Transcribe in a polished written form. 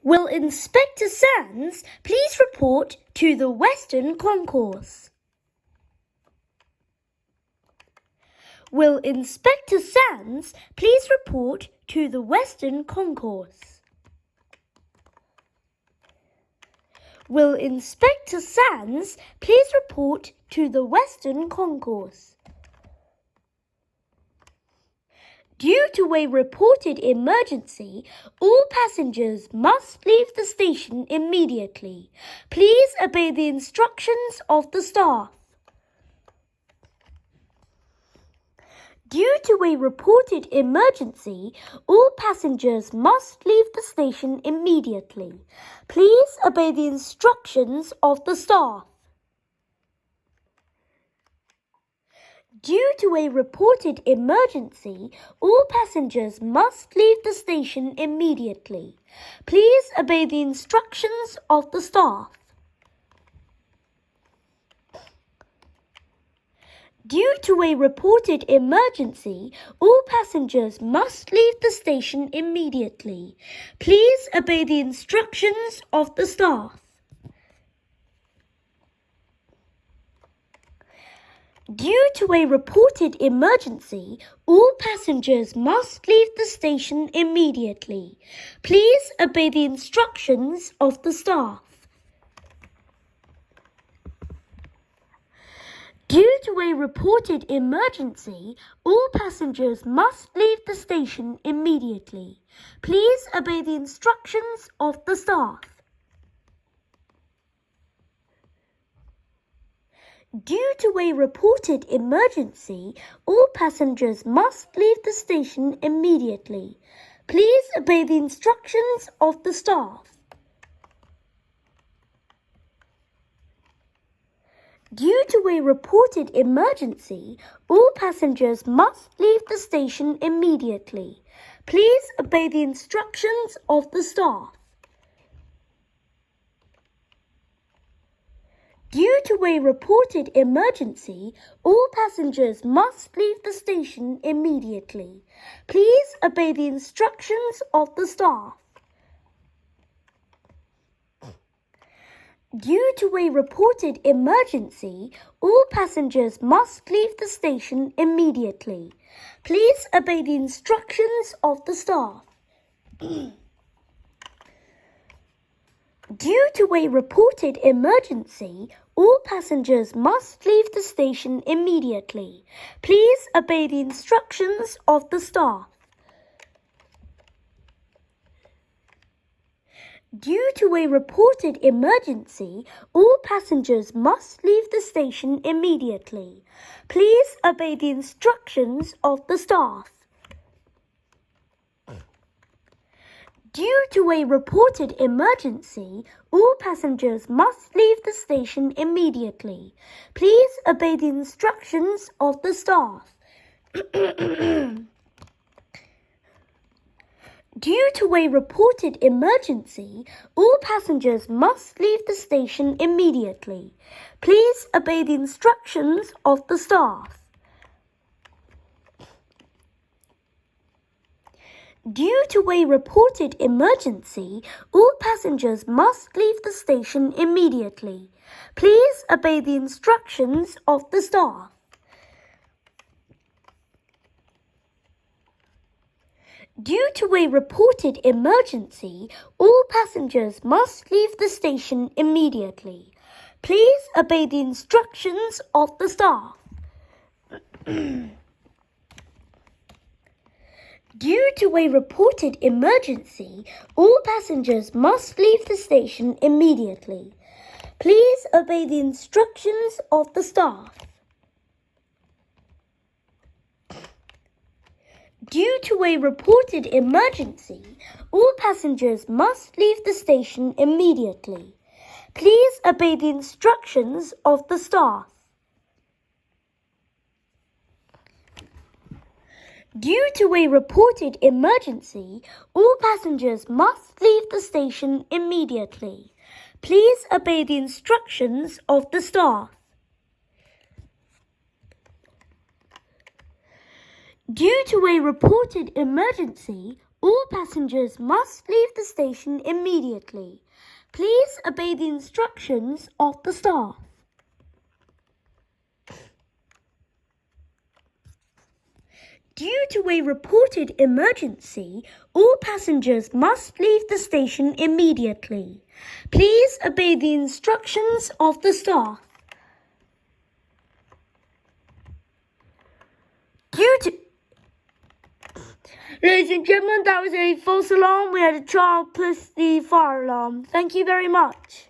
Will Inspector Sands please report to the Western Concourse? Will Inspector Sands please report to the Western Concourse? Will Inspector Sands please report to the Western Concourse? Due to a reported emergency, all passengers must leave the station immediately. Please obey the instructions of the staff. Due to a reported emergency, all passengers must leave the station immediately. Please obey the instructions of the staff. Due to a reported emergency, all passengers must leave the station immediately. Please obey the instructions of the staff. Due to a reported emergency, all passengers must leave the station immediately. Please obey the instructions of the staff. Due to a reported emergency, all passengers must leave the station immediately. Please obey the instructions of the staff. Due to a reported emergency, all passengers must leave the station immediately. Please obey the instructions of the staff. Due to a reported emergency, all passengers must leave the station immediately. Please obey the instructions of the staff. Due to a reported emergency, all passengers must leave the station immediately. Please obey the instructions of the staff. Due to a reported emergency, all passengers must leave the station immediately. Please obey the instructions of the staff. Due to a reported emergency, all passengers must leave the station immediately. Please obey the instructions of the staff. Due to a reported emergency, all passengers must leave the station immediately. Please obey the instructions of the staff. Due to a reported emergency, all passengers must leave the station immediately. Please obey the instructions of the staff. Due to a reported emergency, all passengers must leave the station immediately. Please obey the instructions of the staff. Due to a reported emergency, all passengers must leave the station immediately. Please obey the instructions of the staff. Due to a reported emergency, all passengers must leave the station immediately. Please obey the instructions of the staff. Due to a reported emergency, all passengers must leave the station immediately. Please obey the instructions of the staff. Due to a reported emergency, all passengers must leave the station immediately. Please obey the instructions of the staff. Due to a reported emergency, all passengers must leave the station immediately. Please obey the instructions of the staff. Due to a reported emergency, all passengers must leave the station immediately. Please obey the instructions of the staff. Due to a reported emergency, All passengers must leave the station immediately. Please obey the instructions of the staff. Due to a reported emergency, all passengers must leave the station immediately. Please obey the instructions of the staff. Ladies and gentlemen, that was a false alarm. We had a child push the fire alarm. Thank you very much.